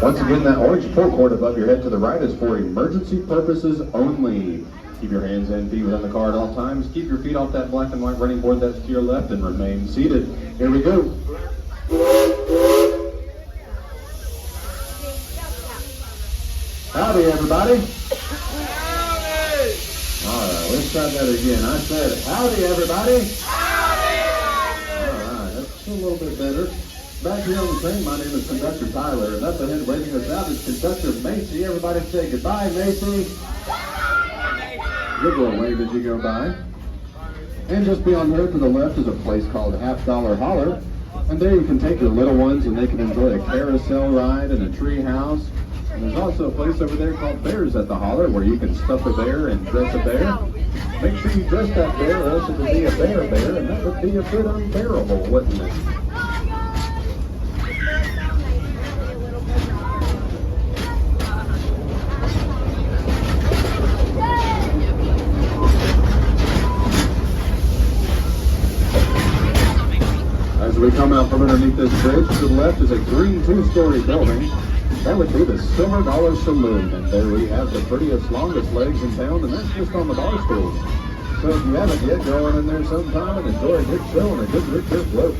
Once again, that orange pull cord above your head to the right is for emergency purposes only. Keep your hands and feet within the car at all times. Keep your feet off that black and white running board that's to your left and remain seated. Here we go. Howdy, everybody. Howdy. All right, let's try that again. I said, howdy, everybody. Howdy. All right, that's a little bit better. Back here on the train, my name is Conductor Tyler, and up ahead waving us out is Conductor Macy. Everybody say goodbye, Macy. Good little wave as you go by. And just beyond her to the left is a place called $50 Holler. And there you can take your little ones and they can enjoy a carousel ride and a tree house. And there's also a place over there called Bears at the Holler where you can stuff a bear and dress a bear. Make sure you dress that bear or else it would be a bear, and that would be a bit unbearable, wouldn't it? As we come out from underneath this bridge, to the left is a green two-story building. That would be the Silver Dollar Saloon, and there we have the prettiest, longest legs in town, and that's just on the bar stool. So if you haven't yet, go on in there sometime and enjoy a good show and a good root beer float.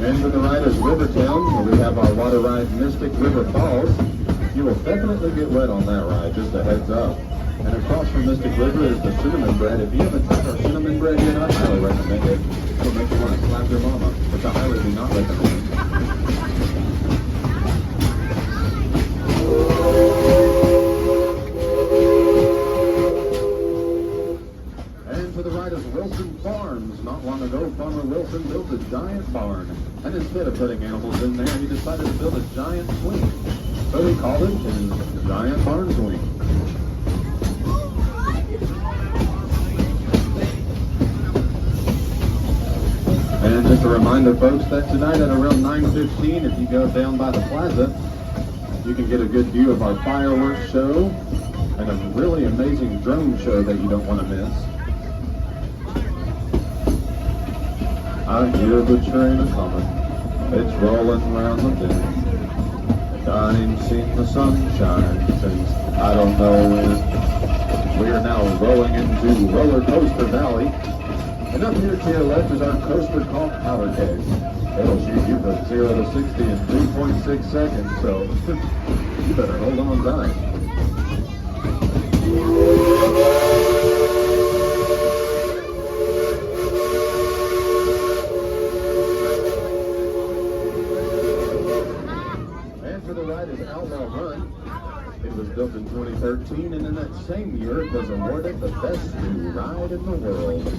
And to the right is Rivertown, where we have our water ride Mystic River Falls. You will definitely get wet on that ride, just a heads up. And across from Mystic River is the cinnamon bread. If you haven't tried our cinnamon bread yet, I highly recommend it. It'll make you want to slap your mama, which I highly do not recommend. And to the right is Wilson Farms. Not long ago, Farmer Wilson built a giant barn. And instead of putting animals in there, he decided to build a giant swing. So he called it his Giant Barn Swing. And just a reminder, folks, that tonight at around 9:15, if you go down by the plaza, you can get a good view of our fireworks show and a really amazing drone show that you don't want to miss. I hear the train a-comin', it's rolling around the bend. I ain't seen the sunshine since I don't know when. We are now rolling into Roller Coaster Valley. And up here to your left is our coaster called Powder Keg. It'll shoot you from 0 to 60 in 3.6 seconds, so you better hold on tight. And to the right is Outlaw Run. It was built in 2013, and in that same year it was awarded the best new ride in the world.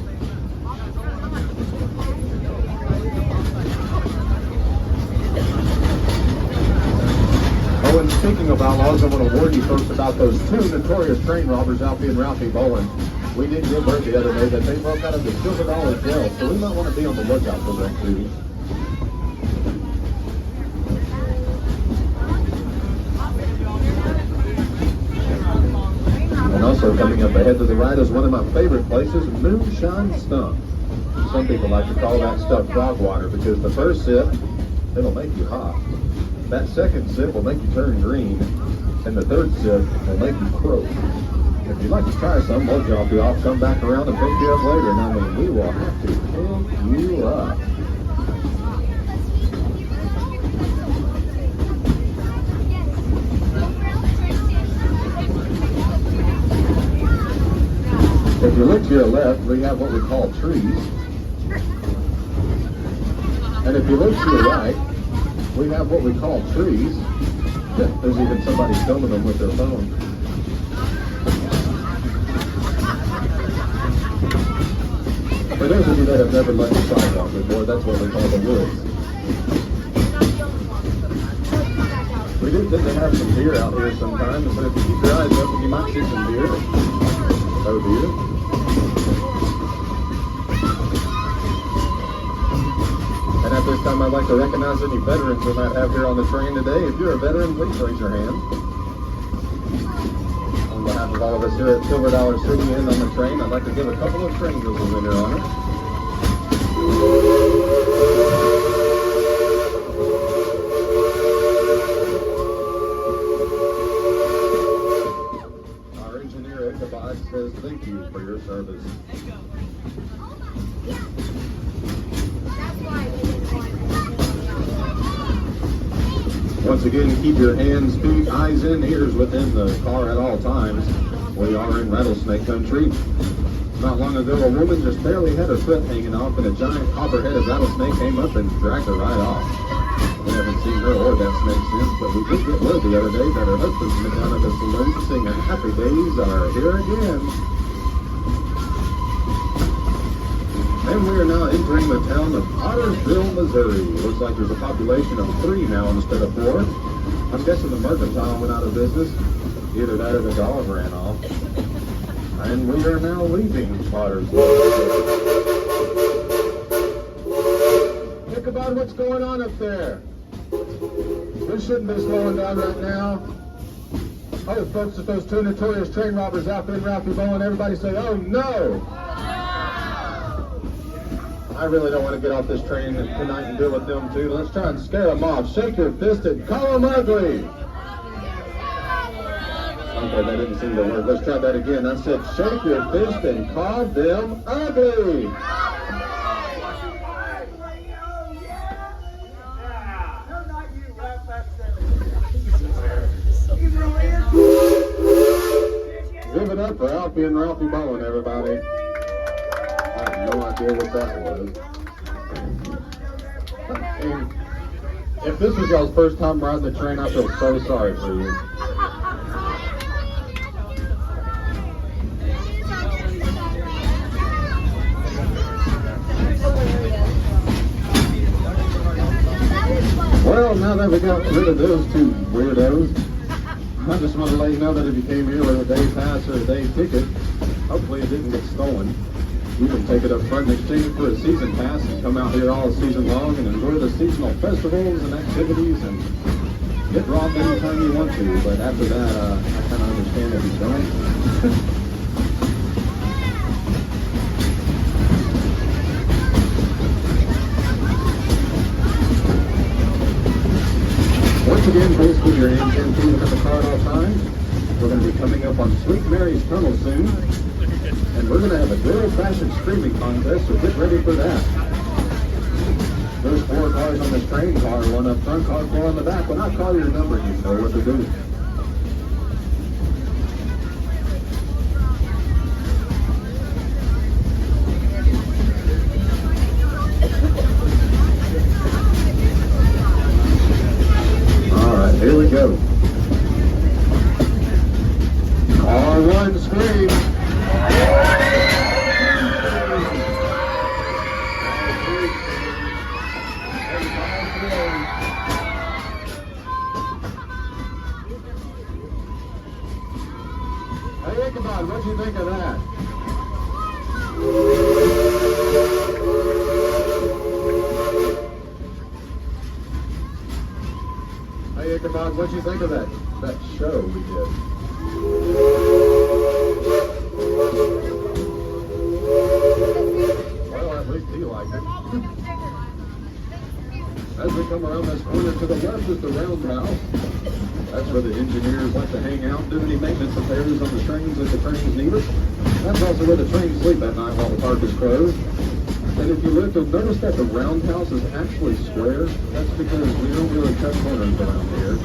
Oh, and speaking of outlaws, I want to warn you folks about those two notorious train robbers, Alfie and Ralphie Bowen. We did give word the other day that they broke out of the Silver Dollar jail, so we might want to be on the lookout for them too. And also coming up ahead to the right is one of my favorite places, Moonshine Stump. Some people like to call that stuff frog water because the first sip, it'll make you hot. That second sip will make you turn green. And the third sip will make you croak. If you'd like to try some, we'll drop you off, come back around and pick you up later. And I mean, we will have to pick you up. If you look to your left, we have what we call trees. And if you look to your right, we have what we call trees. There's even somebody filming them with their phone. For those of you that have never left the sidewalk before, that's what we call the woods. We do tend to have some deer out here sometimes, but if you keep your eyes open, you might see some deer. Oh dear. And at this time, I'd like to recognize any veterans we might have here on the train today. If you're a veteran, please raise your hand. On behalf of With all of us here at Silver Dollar City in on the train, I'd like to give a couple of strangers a winner on it. Our engineer Ichabod says thank you for your service. Once again, keep your hands, feet, eyes, and ears within the car at all times. We are in rattlesnake country. Not long ago, a woman just barely had her foot hanging off, and a giant copper-headed rattlesnake came up and dragged her right off. We haven't seen her or that snake since, but we did get word the other day that her husband's been down at the saloon singing "Happy Days Are Here Again." And we are now entering the town of Otterville, Missouri. Looks like there's a population of 3 now instead of 4. I'm guessing the mercantile went out of business. Either that or the dog ran off. And we are now leaving Otterville. Think about what's going on up there. We shouldn't be slowing down right now. Oh, folks, it's those 2 notorious train robbers out there in Roundhouse, and everybody say, "Oh, no!" I really don't want to get off this train tonight and deal with them too. Let's try and scare them off. Shake your fist and call them ugly. Okay, that didn't seem to work. Let's try that again. I said shake your fist and call them ugly. Give it up for Alfie and Ralphie Bowen, everybody. I have no idea what that was. And if this was y'all's first time riding the train, I feel so sorry for you. Well, now that we got rid of those 2 weirdos, I just want to let you know that if you came here with a day pass or a day ticket, hopefully it didn't get stolen. You can take it up front and exchange it for a season pass and come out here all season long and enjoy the seasonal festivals and activities and get robbed anytime you want to. But after that, I kind of understand if you don't. Once again, please keep your hands and feet at the car at all times. We're going to be coming up on Sweet Mary's Tunnel soon. And we're going to have a good old-fashioned screaming contest, so get ready for that. There's 4 cars on this train, car 1 up front, car 4 on the back. When I call your number, you know what to do. All right, here we go. Car 1, scream. Hey, Ichabod, what'd you think of that? Hey, Ichabod, what'd you think of that show we did? Well, at least he liked it. As we come around this corner to the left is the Roundhouse. That's where the engineers like to hang out, do any maintenance repairs on the trains if the trains need it. That's also where the trains sleep at night while the park is closed. And if you look, you'll notice that the Roundhouse is actually square. That's because we don't really cut corners around here.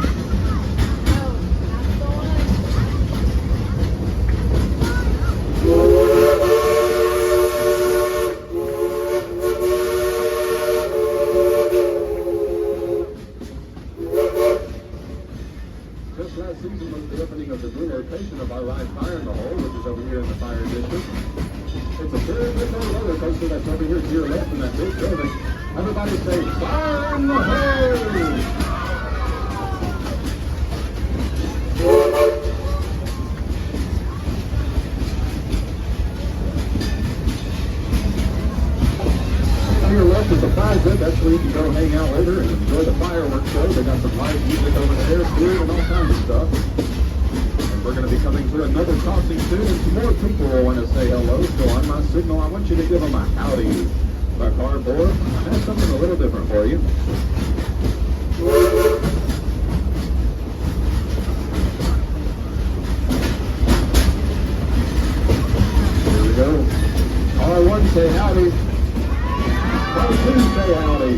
Just last season was the opening of the new location of our ride Fire in the Hole, which is over here in the Fire District. It's a very good roller coaster that's over here to your left in that big building. Everybody say, Fire in the Hole! To your left is the fire pit. That's where you can go hang out later and enjoy the fireworks show. They got some live music over there, food, and all kinds of stuff. And We're going to be coming to another crossing soon, and some more people will want to say hello. So on my signal, I want you to give them a howdy. My cardboard has something a little different for you. Here we go. R1 say howdy. R2 say howdy.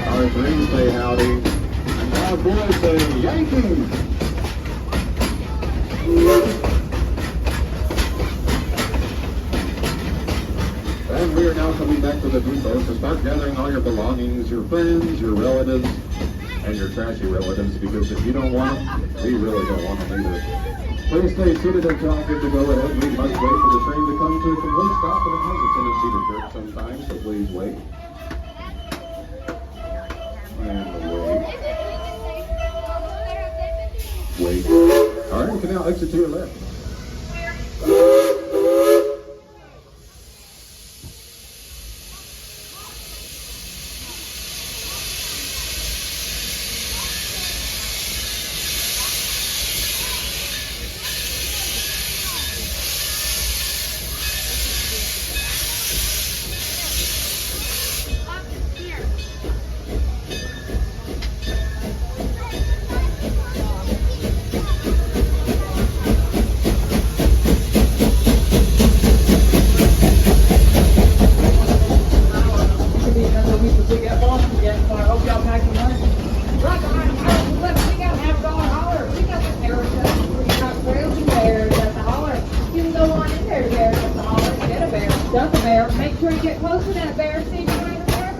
R3 say howdy. And R4 say Yankees. And we are now coming back to the depot to start gathering all your belongings, your friends, your relatives, and your trashy relatives, because if you don't want them, we really don't want them either. Please stay seated until I get to go ahead. We must wait for the train to come to a complete stop, and it has a tendency to jerk sometimes, so please wait. And wait. All right, we can now exit to your left. Make sure you get close to that bear, see if you ain't a bear.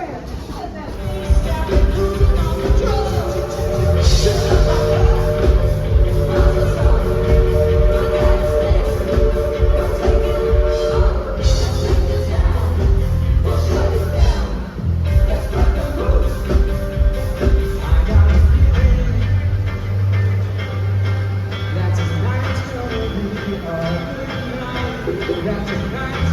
That's a nice